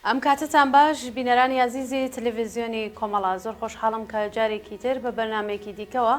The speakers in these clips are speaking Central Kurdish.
ئەم کاتتان باش بینەرانی عزیزی تەلەڤیزیۆنی کۆمەڵا زۆر خۆشحاڵم کە جارێکی تر بە بەرنمەیەکی دیکەوە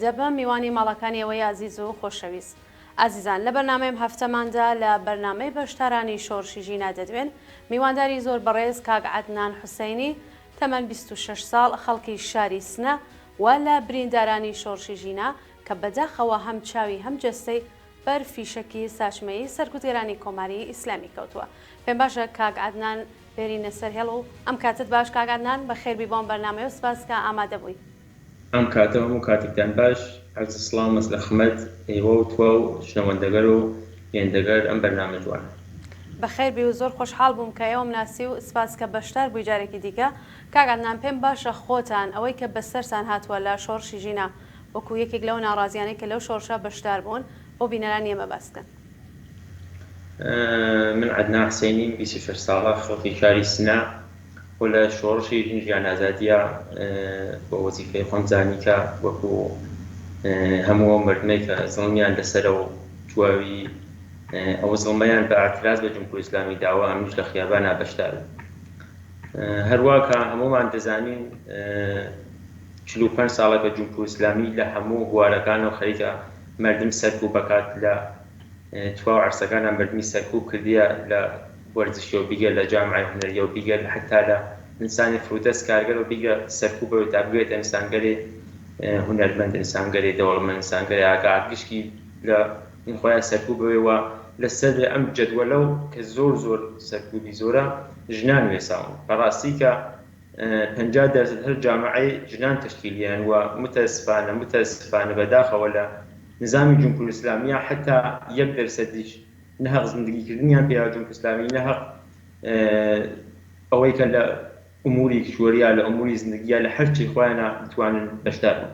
دەبم میوانی ماڵەکانی ئەوەی عزیز و خۆشەویست. ئازیزان لە بەرنمەیم هەفتەماندا لە بەرنمەی بەشدارانی شۆڕشی ژینا دەدوێن میوانداری زۆر بەڕێز کاک عەدنان حوسەینی تەمەن 26 ساڵ خەڵکی شاری سنە و لە بریندارانی شۆڕشی ژینا کە بەداخەوە هەم چاوی هەم جەستەی بەر فیشکی ساچمەیی سەرکوتێرانی کۆماری ئیسلامی کەوتووە. پێم باشە کاک عەدنان بێرینە سەر هێڵ و ئەم کاتت باش کاک عەدنان بە خێربی بۆم بەرنامەیە و سپاس کە ئامادە بووی. ئەم کاتە هەموو کاتێکتان باش، عەرز سڵام مەسلە خمەت ئێوە و تۆ و شنەوەندەگەر و هێندەگەر ئەم بەرنامە جوانە. بەخێربی و زۆر خۆشحاڵ بووم کە ئێوەم ناسی و سپاس کە بەشدار بووی جارێکی دیکە. کاک عەدنان پێم باشە خۆتان ئەوەی کە بەسەرتان هاتووە لە شۆڕشی ژینا وەکو یەکێک لەو ناڕازیانەی کە لەو شۆڕشە بەشدار بوون بۆ بینەرانی ئێمە باس بکەن. من عەدنان حوسەینیم 26 ساڵە خەڵکی شاری سنە و لە شۆڕشی ژیان ئازادیە بۆ وەزیفەی خۆم زانی کە وەکو هەموو مردمەی کە زڵمیان لەسەرە و تواوی ئەوە زڵمەیان بە ئاعتراز بە جمهوری ئیسلامی داوە هەمیش لە خیابانە بەشدار بوون. هەروە کە هەموومان دەزانین 45 ساڵە کە جمهوری ئیسلامی لە هەموو هوارەکانەوە خەریکە مردم سەرکوب بکات لە توا و عەرسەکانە مردمی سەرکوب کردیە لە وەرزشی و بیگە لە جامعای هونەریە و بیگە حتا لە ئینسانی فرودەست کارگەر و بیگە سەرکوبەوە تا بگوێتە ئینسانگەری هونەرمەند، ئینسانگەری دەوڵەمەند، ئینسانگەری ئاگات گشتی لە این خۆیان سەرکوبەوەیەوە لەسەر ئەم جەدوەلەو کە زۆر سەرکوبی زۆرە ژنان وێساون. بەڕاستی کە 50% هەر جامعەی ژنان تشکیلیان و متەسفانە بەداخەوە لە نظامی جمهوری ئیسلامیە حتا 1% نەهەق زندگیکردنیان پێیا جمهوری ئیسلامی نەهەق ئەوەی کە لە ئوموری کشوەریە لە ئوموری زندگیە لە هەرچی خۆیانە بتوانن بەشدار بن.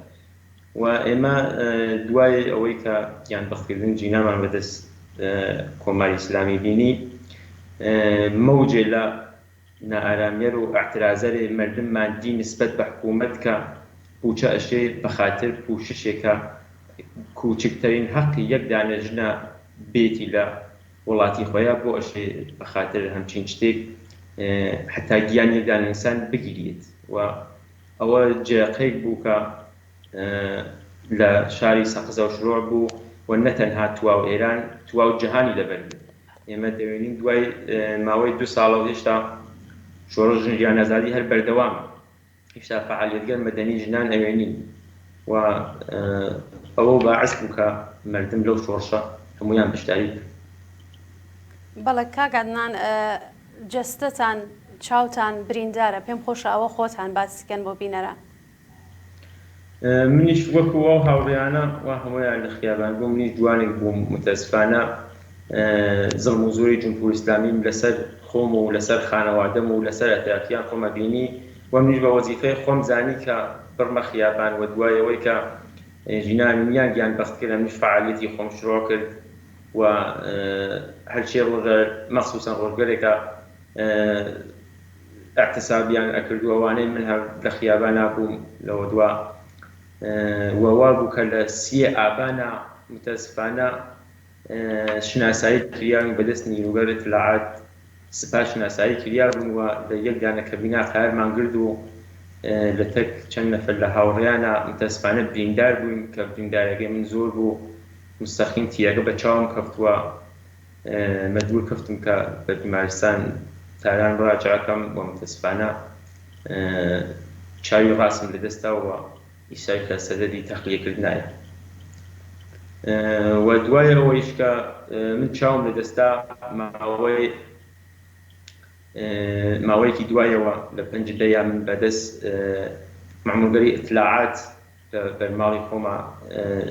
و ئێمە دوای ئەوەی کە گیانبەختکردن جینامان بەدەست کۆماری ئیسلامی بینی مەوجێ لە نائارامێر و ئاعترازەرێ مردممان دی نسبەت بە حکوومەت کە پوچە ئەشێ بەخاتر پوششێکە کوچکترین حەقی یەک دانە ژنە بێتی لە وڵاتی خۆیان بۆ ئەشێ بەخاتر هەمچین شتێک حتا گیان یەکدان ئینسان بگیرێت. و ئەوە جێقەیەک بوو کە لە شاری سەقزە و شڕۆع بوو و نەتەنها تواو ئێران تواو جەهانی لەبەر بوو. ئێمە دەوێنین دوای ماوەی 2 ساڵە و هێشتا شۆڕش ژیان ئازادی هەر بەردەوامە، هێشتا فەعالیەتگەر مەدەنی ژنان ئەوێنین و ئەوە باعث بوو کە مردم لەو شۆڕشە هەمویان بەشداری کرد. بەڵێ کاک عەدنان جەستەتان چاوتان بریندارە، پێم خۆشە ئەوە خۆتان باسیکەن بۆ بینەران. منیش وەکو ئەو هاوڕێیانە وا هەمویان لە خیابان بووم، منیش جوانێک بووم متەسفانە زڵم و زۆری جمهوری ئیسلامیم لەسەر خۆم و لەسەر خانەوادەم و لەسەر ئەتراکیان خۆمە بینی و منیش بە وەزیفەی خۆم زانی کە بڕمە خیابان و دوایەوەی کە ژینانیان گیانبەخت کرد منیش فەعالیەتی خۆم شروع کرد و هەرچی مەخسووسەن ڕۆژگەرێکە ئاعتیسابیان ئەکرد و ئەوانەی من هەر لە خیابانە بووم لەوە دوا وەوا بوو کە لە 3 ئابانە متەسفانە شناسایی کریان بەدەست نیروگەر اطلاعات سپاه شناسایی کریا بوون و لە یەک دانە کەبینا قایرمان کرد و لە تەک چەند نەفەر لە هاوڕێیانە متەسفانە بریندار بووین کە بریندارەکەی من زۆر بوو مستەقیم تیرەکە بە چاوم کەوتووە مەجبور کەفتم کە بە بیمارستان تاران ڕاجعەکەم و متەسفانە چاوی ڕاستم لەدەستاوە ئیسای کە سەدەدی تەخلیەکردنایە. و دوای ئەوەیش کە من چاوم لەدەستا ماوەیەکی دوایەوە لە 5 دەیا من بەدەست مەمورگەری ئیطلاعات بەرماڵی خۆمە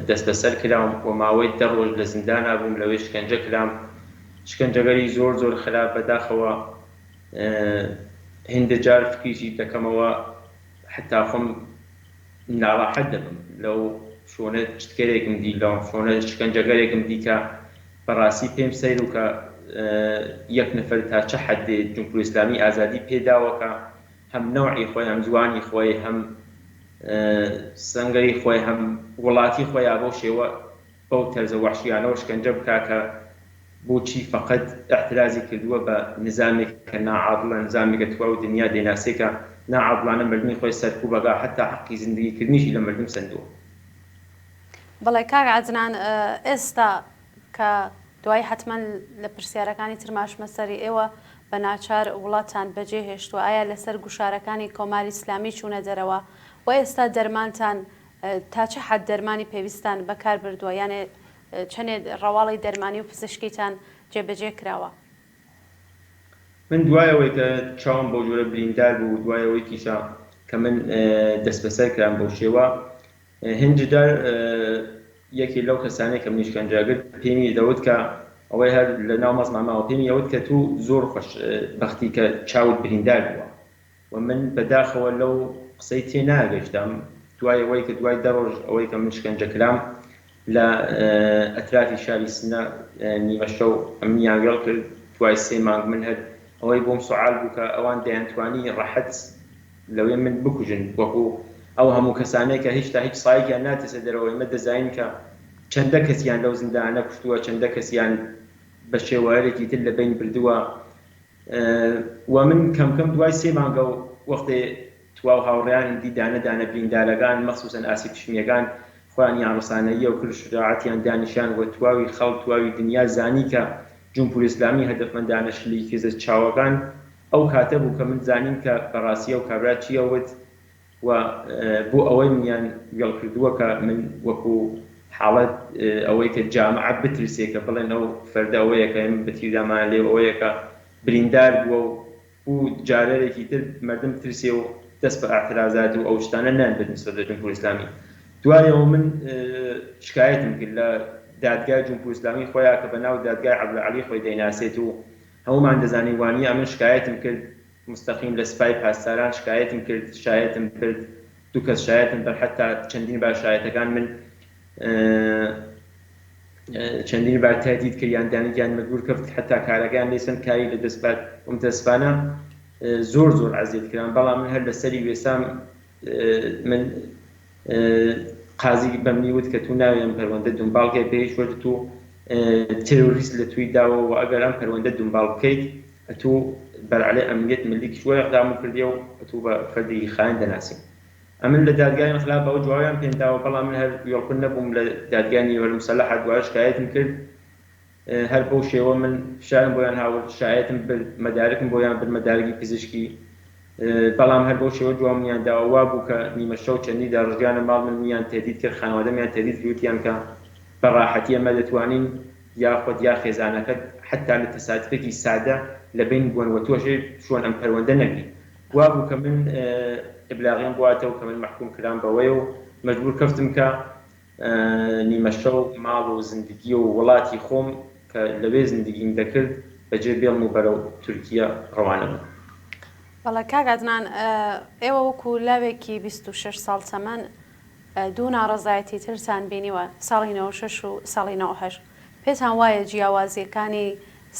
دەست بەسەر کراوم و ماوەی 10 ڕۆژ لە زیندانە بووم، لەوەی شکەنجە کرام، شکەنجەگەری زۆر خراپ بەداخەوە هێندە جار فکریشی دەکەمەوە حتا خۆم ناڕاحەت دەبم لەو شۆنە شتکەرێکم دی لەو شۆنە شکەنجەگەرێکم دی کە بەڕاستی پێم سەیر و کە یەک نەفەر تا چه حەدێ جمهوری ئیسلامی ئازادی پێداوە کە هەم نەوعی خۆی هەم زوانی خۆی هەم سەنگەری خۆی هەم وڵاتی خۆیان بۆ شێوە بەو تەرزە وەحشیانەوە شکەنجە بکا کە بۆچی فقط احترازی کردووە بە نظامێک کە ناعادڵە، نظامێکە توا و دنیا دێناسێکە ناعادڵانە مردنی خۆی سەرکوب بەگا حتا حەقی زیندگیکردنیشی لە مردن سندووە. بەڵێ کاک عەدنان، ئێستا کە دوای حتمما لە پرسیارەکانی ترماشمە سەری ئێوە بە ناچار وڵاتان بەجێ هێشتووە، ئایا لەسەر گوشارەکانی کۆماری ئیسلامی چوونە دەرەوە و ئێستا دەرمانتان تا چه حد دەرمانی پێویستان بەکار بردووە، یانێ چەندێک ڕەواڵی دەرمانی و پزیشکیتان جێبەجێ کراوە؟ من دوایەوەی کە چاوم بۆ جۆرە بریندار بوو، دوایەوەی کیشە کە من دەست بەسەر کرام بەو شێوە، هەنجدار یەکی لەو کەسانەی کە منیش کەنجاگرت پێمی دەوت کە ئەوەی هەر لە ناو مەزماماوە پێمی ئەوت کە تو زۆر خۆش بەختی کە چاوت بریندار بووە و من بەداخەوە لەو قسەی تێ ناگەشتم. دوایەوەی کە دوای دەڕۆژ ئەوەی کە من شکەنجە کرام لە ئەترافی شاری سنە نیمە شەو ئەمنیان گەڵ کرد، دوای 3 مانگ من هەر ئەوەی بۆم سوعال بوو کە ئەوان دەیانتوانی ڕەحەت لەوێ من بکوژن، وەکو ئەو هەموو کەسانەی کە هیچ تا هیچ سایەکیان ناتێسە دەرەوە. ئێمە دەزانین کە چەندە کەسیان لەو زیندانە کوشتووە، چەندە کەسیان بە شێوەیەکی تر لەبین بردووە. و من کەم کەم دوای 3 مانگە و وەختێ تواو هاوڕێیان دیدانە دانە بریندارەکان مەخسوسەن ئاسی پشمیەکان خۆیان ڕسانەیە و کرد شجاعەتیان دانیشان و تواوی خەڵک تواوی دنیا زانی کە جمهوری ئیسلامی هەدەفمەندانە شلی کێزە چاوەکان ئەو کاتە بوو کە من زانیم کە بەڕاستیە و کابرا چیەوت و بۆ ئەوەی منیان گەڵ کردووە کە من وەکو حاڵەت ئەوەی کە جامعە بترسێ کە بڵێن ئەو فەردە ئەوەیە کە ئێمە بەتیردامان لێ ئەوەیە کە بریندار بووە و جارێکی تر مردم بترسێ و دەست بە ئاعترازات و ئەو شتانە نانبێت نسبەت بە جمهوری ئیسلامی. دوایەوە من شکایەتم کرد لە دادگای جمهوری ئیسلامی خۆیان کە بەناو دادگای عەبدولعەلی خۆی دەیناسێت و هەمومان دەزانین وانە من شکایەتم کرد مستەقیم لە سپای پاسداران شکایەتم کرد دوو کەس شایەتم بەر حتا چەندین بار شایەتەکان من چەندین بار تهدید کردیان دانیان مەجبور کرد حتا کارەکان لێسن کاری لە دەستبات متەسفانە زۆر عەزیەت کردم. بەڵام من هەر لەسەری وێسام من قازی بەمنی وت کە تو ناوێم پەروەندە دنباڵکەی پێش وەرد و تێروریست لە توی داوە و ئەگەر ئەم پەروەندە دنباڵ بکەیت ئەتو بەرعەلەی ئەمنیەت ملی کشوەیە اقدام کردیە و ئەتو بە فەردێکی خاین دەناسیم. ئەمن لە دادگای انقلاب ئەو جوابیان پێم داوە، بەڵام من هەر یۆڵکن نەبووم لە دادگای نیوەڕۆی مسەلەح دوای شکایەتم کرد. هەر بەو شێوە من فشارم بۆیان هاورد، شایەتم برد، مەدارکم بۆیان برد، مەدارکی پزیشکی، بەڵام هەر بەو شێوە جوابمیان داوە وا بوو کە نیمە شەو چەندی داڕژگانە ماڵ من میان تهدید کرد، خانەوادەمیان تهدید کردیان کە بەڕاحەتی ئەمە دەتوانین یاخود یا خێزانەکەت حتا لە تەسادفێکی سادە لەبین بوون و تۆش چۆن ئەم پەروەندە نەگری. وا بوو کە من ئبلاغیم بواتەوە کە من محکوم کرام بەوەی و مەجبور کەفتم کە نیمە شەو ماڵ و زندگی و وڵاتی خۆم کە لەوێ زندگیم دەکرد بەجێ بێڵم و بەرەو تورکیا ڕەوانە بووم. بەڵێ کاک عەدنان، ئێوە وەکو لاوێکی 26 ساڵ تەمەن دوو ناڕەزایەتی ترتان بینیوە، ساڵی 96 و ساڵی 98. پێتان وایە جیاوازیەکانی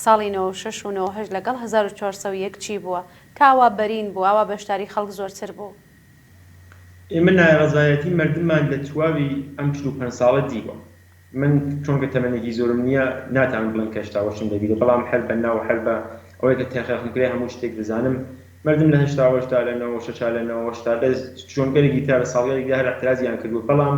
ساڵی 96 و 98 لەگەڵ 1401 چی بووە؟ کاوا بەرین بوو، ئاوا بەشداری خەڵک زۆرتر بوو؟ ئێمە ناڕەزایەتی مردممان لە تواوی ئەم 45 ساڵە دیوە. من چۆنکە تەمەنێکی زۆرم نییە ناتوانم بڵێم کە هێشتاوەشم دەبیێت، بەڵام هەر بە ناو هەر بە ئەوەی کە تێخەخم کرێ هەموو شتێک دەزانم. مردم لە هێشتاوەشتا لەنەوە شەشا لەنەوەشتا لە چۆنگەرێکی تا لە ساڵگەرێکدا هەر احترازیان کردووە، بەڵام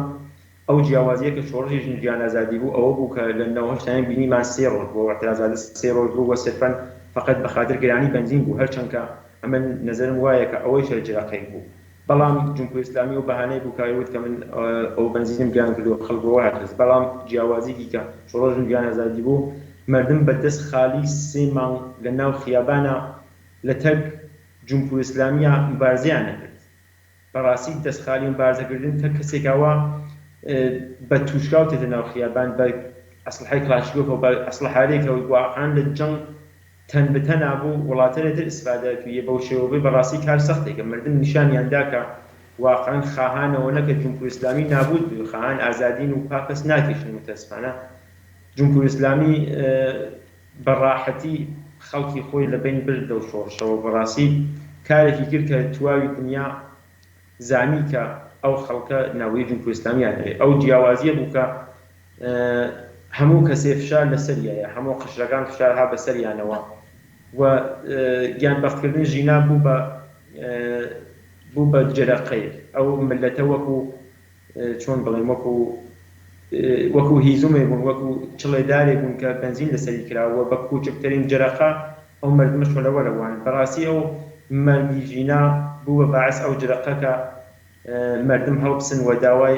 ئەو جیاوازیە کە شۆڕژی ژنگیان ئازادی بوو ئەوە بوو کە لە نەوەشتیان بینیمان 3 ڕۆژ بۆ احترازات 3 ڕۆژ بوو وە سێفەن فقط بەخاتر گرانی بنزین بوو، هەرچەندکە ئەمە نەزەرم وایە کە ئەوەی شەرجەرەقەی بوو، بەڵام جمهوری ئیسلامی و بەهانەی بوو کاوت کە من ئەو بنزینم گیان کردو خەڵکەوە هاترس، بەڵام جیاوازیکی کە شۆڕژ ژنگیان ئازادی بوو مردم بەدەست خالی 3 مانگ لە ناو خیابانە لە تەک جمهوری ئیسلامیە مبارزەیان نەکرد. بەڕاستی دەستخالی مبارزەکردن کە کەسێکەوە بە تووشکا و تێتە ناو خیابان بە ئەسلحەی کلاشیۆف و بە ئەسلحەیەکە واقعان لە جەنگ تەن بەتەنا بوو وڵاتەنێتر ئیسفادە کردووە بەو شێوەیە بەڕاستی کار سەختێکە. مردم نیشانیاندا کە واقعان خاهانەوە نەکە جمهوری ئیسلامی نابود بوو، خاهان ئازادین و پاکەس ناکێشن. متەسفانە جمهوری ئیسلامی بەڕاحەتی خەڵکی خۆی لەبین برد و شۆڕشەوە بەڕاستی کارێکی کرد کە تواوی دنیا زانی کە ئەو خەڵکە ناوەی جمهوری ئیسلامیان هەیە. ئەو جیاوازیە بوو کە هەموو کەسێ فشار لەسەریایە، هەموو قشرەکان فشارها بەسەریانەوە و گیانبەختکردن ژینا بوو بە جەرەقەی ئەو ملەتە وەکو چۆن بڵێم وەکو هیزومێ بوون، وەکو چڵێدارێ بوون کە بنزین لەسەری کراوە بە کوچکترین جەرەقە ئەو مردمە شۆلەوەرەوان. بەڕاستی ئەو مەرگی ژینا بوو بە باعث ئەو جرەقەکە مردم هەڵبسن و داوای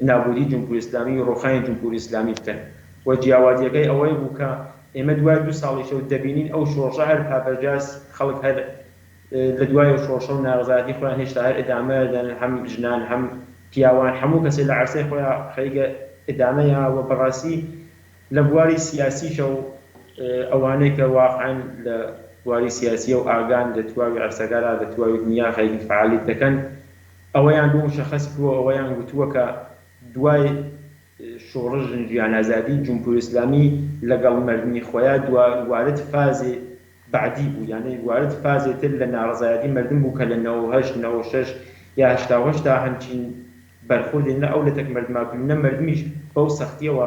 نابودی جمهوری ئیسلامی و ڕۆخانی جمهوری ئیسلامی بکەن و جیاوازیەکەی ئەوەی بوو کە ئێمە دوای 2 ساڵیشەوە دەبینین ئەو شۆڕژە هەر پابەرجاس خەڵک هەر لە دوای ئەو شۆڕشە و ناڕزایەتی خۆیان هێشتا هەر ئیدامە دەدەن، هەم ژنان هەم پیاوان هەموو کەسێک لە عەرسەی خۆیان خەریکە ئیدامەیە و بەڕاستی لە بواری سیاسیشە و ئەوانەی کە واقعاً لە بواری سیاسی و ئاگان لە تواوی عەرسەکەدا لە تواوی دنیا خەریکی فعالیت دەکەن ئەوەیان بۆ مشەخەس کردووە، ئەوەیان گوتووە کە دوای شۆڕش ژیان ئازادی جمهوری ئیسلامی لەگەڵ مردنی خۆیان وارد فازێ بعدی بوو، یعنی وارد فازێتر لە ناڕزایەتی مردم بوو کە لە 98 96 یا 88 هەمچین بەرخوردێن لە ئەو لەتەک مردماکردنە مردمیش بەو سەختیەوە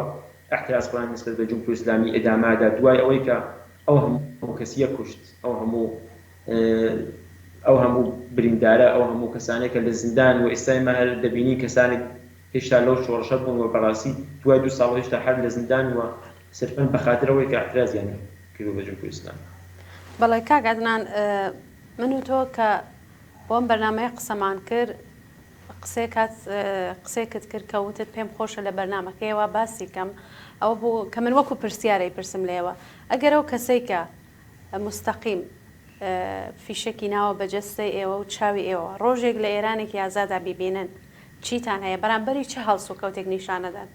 احتراز خۆیان نسبەت بە جمهوری ئیسلامی ئیدامەدا دوای ئەوەی کە ئەو هەموو کەسیە کوشت، ئەو هەموو بریندارە، ئەو هەموو کەسانێک کە لە زیندان و ئێستا ئێمە هەر دەبینی کەسانێک هێشتا لەو شۆڕشە بوون و بەڕاستی دوای 2 ساڵ هێشتا هەر لە زیندان و سرفەن بەخاتر ئەوەی کە احترازیان کردو بە جمهوری ئیسلامی. بەڵێ کاک عەدنان، من و تۆ کە بۆم بەرنامەیە قسەمان کرد قسێکت کرد کە وتت پێم خۆشە لە بەرنامەکەیەوە باسی کەم ئەوە بوو کە من وەکو پرسیارەی پرسم لێوە ئەگەر ئەو کەسەی کە مستەقیم فیشەکی ناوە بەجەستەی ئێوە و چاوی ئێوە ڕۆژێک لە ئێرانێکی ئازادا بیبینن چیتان هەیە بەرامبەری چه هەڵسوکەوتێک نیشانەدەن؟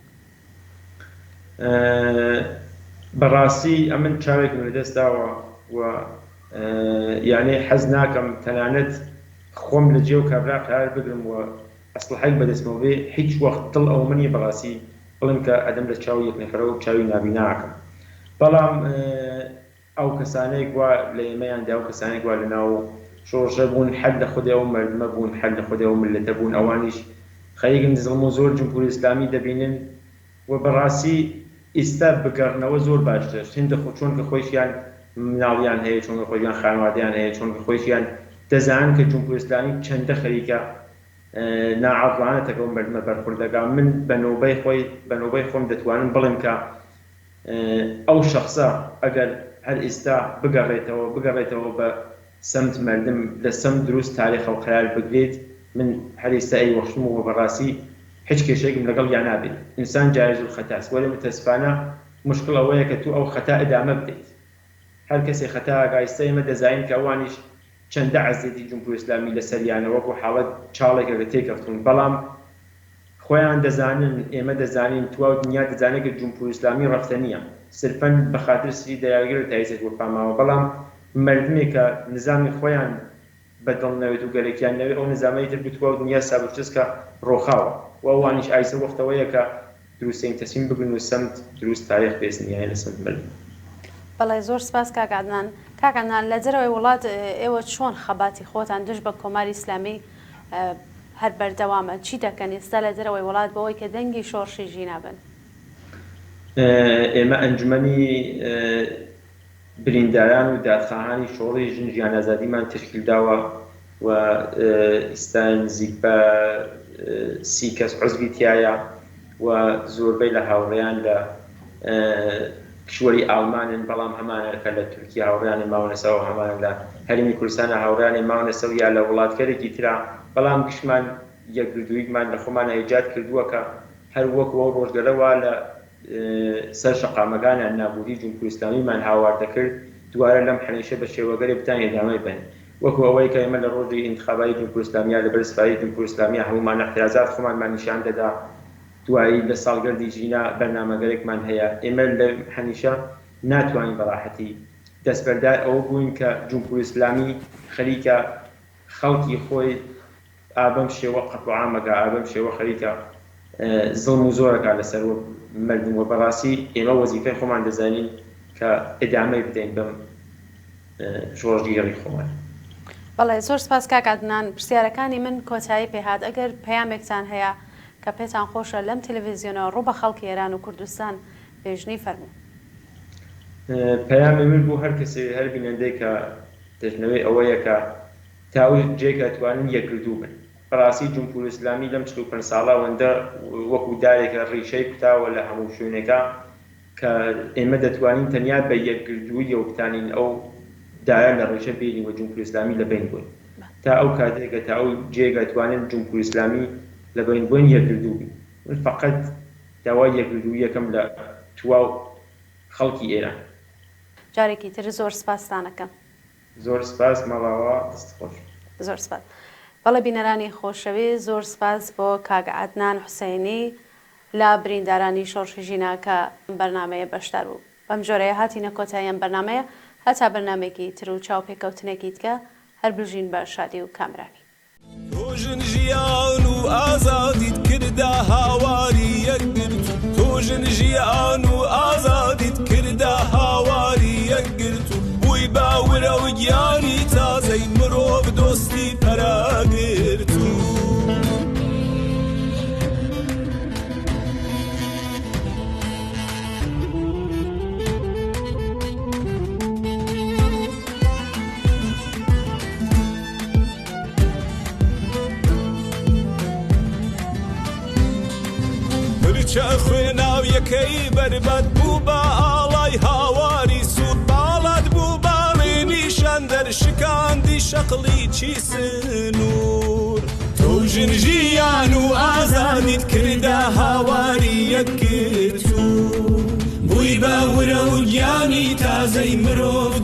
بەڕاستی ئەمن چاوێکم لەدەستداوە و یعنی حەز ناکەم تەنانەت خۆم لە جێ و کابرا قرار بگرم و ئەسلحەیەک بەدەستمەوە بێ هیچ وەخت دڵ ئەو منی بەڕاستی بڵم کە ئەدەم لە چاوی یەک نەفەرە و چاوی نابیناکەم. بەڵام ئەو کەسانەیەک وا لە ئێمەیاندا ئەو کەسانێک وا لەناو شۆڕژە بوون حەد لە خودێ و مردمە بوون حەد لە خودێ و ملەتە بوون ئەوانیش خەریکن دزڵم و زۆر جمهوری ئیسلامی دەبینن و بەڕاستی ئێستا بگەڕنەوە زۆر باشتر هێندە چۆن کە خۆیشیان مناڵیان هەیە، چۆن کە خۆیان خانوادەیان هەیە، چۆن کە خۆیشیان دەزانن کە جمهوری ئیسلامی چەندە خەریکە ناعاقلانە تەکەون مردمە بەرخوردەکە. من بەنۆبەی خۆم دەتوانم بڵێم کە ئەو شەخصە ئەگەر هەر ئێستا بگەڕێتەوە بە سەمت مردم لە سەمت دروست تاریخە و قرار بگرێت، من هەر ئێستا ئەی وەختم و بەڕاستی هیچ کێشەیەکم لەگەڵ یان نابێت. ئینسان جایز و خەتاست، وەرە متەسفانە مشکل ئەوەیە کە تو ئەو خەتا ئەدامە بدەیت. هەر کەسێ خەتاکە ئێستا ئێمە دەزانین کە ئەوانیش چەندە عەزیەتی جمهوری ئیسلامی لەسەریانە وەکو حاڵەت چاڵێکە کە تێکەوتون، بەڵام خۆیان دەزانن ئێمە دەزانین تواو دنیا دەزانێت کە جمهوری ئیسلامی ڕەفتە نییە، سرفەن بەخاتر سری دەیاگر تایزێت وەپاماوە، بەڵام مردمێک کە نظامی خۆیان بەدڵ نەوێت و گەلێکیان نەوێت ئەو نظامەی تر بتووە و دنیا سابچسکە ڕۆخاوە و ئەوانیش ئایسە وەختەوەیە کە دروستین تەسیم بگن و سەمت دروست تاریخ بێزنیایە لە سەمت مردم. بەڵێ زۆر سپاس کاک عەدنان. کاک عەدنان لە جەرەوەی وڵات ئێوە چۆن خەباتی خۆتان دژ بە کۆماری ئیسلامی هەر بەردەوامە چی دەکەن ئێستا لە جەرەوەی وڵات بەوەی کە دەنگی شۆڕشی ژینا بن؟ ئێمە ئەنجومەنی برینداران و دادخواهانی شۆڕی ژن ژیان ئازادیمان تشکیل داوە و ئێستا نزیک بە 30 کەس عوزبی تایە و زۆربەی لە هاوڕێیان لە کشوەری ئاڵمانن، بەڵام هەمانەکە لە تورکیا هاوڕێیانی ماونەسەوە، هەمانە لە هەرێمی کوردستانە هاوڕێیانی ماونەسەوە یا لە وڵاتگەرێکی ترا، بەڵام گشتمان یەکگردوویمان لە خۆمان ئەیجاد کردووە کە هەر وەکو ئەو ڕۆژگەرەوە لە سەر شەقامەکانیان نابودی جمهوری ئیسلامیمان هاوار دەکرد دوارە لەم حەنیشە بە شێوەگەرێ بتان ئێدامەی بن، وەکو ئەوەی کە ئێمە لە ڕۆژی ئینتخاباتی جمهوری ئیسلامیە لەبەر سوپایی جمهوری ئیسلامیە هەموومان احتیاجات خۆمانمان نیشان دەدا، دوایی لە ساڵگەردی ژینا بەرنامەگەرێکمان هەیە. ئێمە لە حەنیشە ناتوانین بەڕاحەتی دەستبەردار ئەوە بووین کە جمهوری ئیسلامی خەریکە خەڵکی خۆی ئابەم شێوە قەتوعامەکە، ئابەم شێوە خەریکە زڵم و زۆرەکە لەسەر مردم و بەڕاستی ئێمە وەزیفەی خۆمان دەزانین کە ئیدامەی بدەین بەم ژۆڕژگیری خۆمان. بەڵێ زۆر سپاس کاک عەدنان. پرسیارەکانی من کۆتایی پێهات ئەگەر پەیامێکتان هەیە کە پێتان خۆشە لەم تەلەڤیزیۆنەوە ڕوو بە خەڵکی ئێران و کوردستان پێشنی فەرموو. پەیامی من بۆ هەر کەسێ هەر بینەندەی کە دەژنەوەی ئەوەیە کە تاوی جێکە توانن یەکردوو بن. بەڕاستی جمهوری ئیسلامی لەم 45 ساڵاوەندە وەکو دارێکە ڕیشەی کوتاوە لە هەموو شوێنێکە کە ئێمە دەتوانین تەنیا بە یەکگردووی و بتانین ئەو دایە لە ڕیشە بینی و جمهوری ئیسلامی لەبین بووین تا ئەو کاتێکە تا ئەو جێگە توانن جمهوری ئیسلامی لەبین بووین یەکگردوو بین. من فقط داوای یەکگردووی یەکەم لە تواو خەڵکی ئێران. جارێکی تر زۆر سپاستان دەکەم. زۆر سپاس مەڵاوە دەستخۆش. زۆر سپاس. بەڵێ بینەرانی خۆشەوی زۆر سپاس بۆ کاک عەدنان حوسێنی لە بریندارانی شۆڕشی ژیناکە بەرنامەیە بەشدار بوو. بەم جۆرەیە هاتینە کۆتاییان بەرنامەیە هەتا بەرنامێکی تر و چاوپێکەوتنێکی دیکە هەر بژین بە شادی و کامرانی. تۆژن ژیان و ئازادیت کردا هاواری یەکگرت تۆژن ژیان و ئازادیت کردا هاواری یەکگرت و بووی باورە و گیانی تازەی مرۆڤ دۆستی پەراگرت و چە خوێناو یەکەی بەربەت بوو بە ئاڵای هاواری سوود باڵات بوو باڵێنیشان دەرشکاندی شەقڵی چی سنوور تۆژن ژیان و ئازادیت کردا هاواری یەکگرت و بووی باورە و گیانی تازەی مرۆڤ